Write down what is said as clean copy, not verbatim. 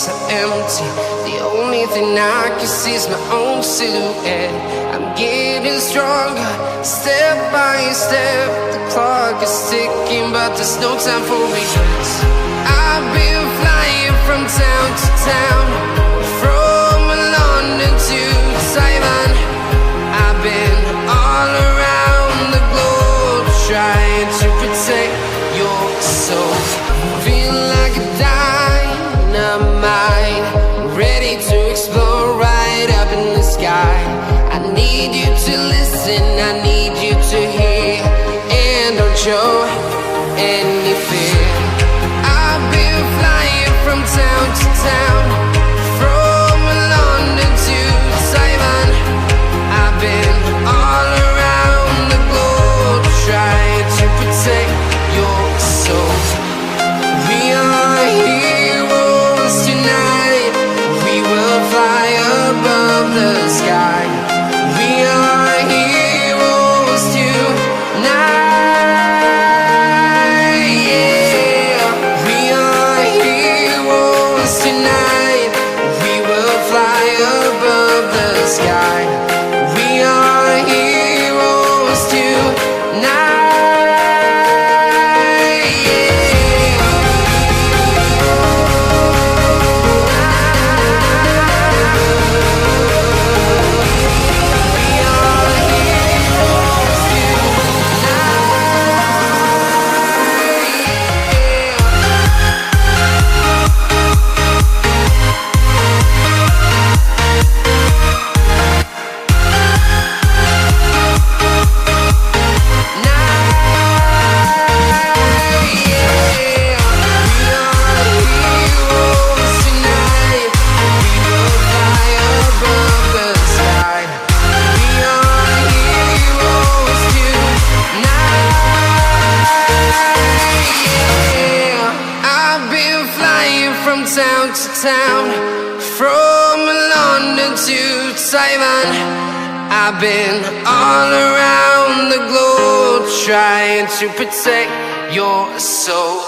so empty. The only thing I can see is my own silhouette. I'm getting stronger, step by step. The clock is ticking, but there's no time for regrets. I've been flying from town to town, from London to Taiwan. I've been all around the globe, trying to protect your soul. Feel like a dynamite, ready to explode right up in the sky. I need you to listen, I need you to hear, and don't show any fear. I've been flying from town to town, from London to Taiwan. I've been all around the globe, trying to protect your soul. We are heroes tonight, we will fly above the sky. We are heroes tonight, yeah. We are heroes tonight, we will fly above the sky. We are heroes tonight, yeah. We are heroes town to town, from London to Taiwan. I've been all around the globe, trying to protect your soul.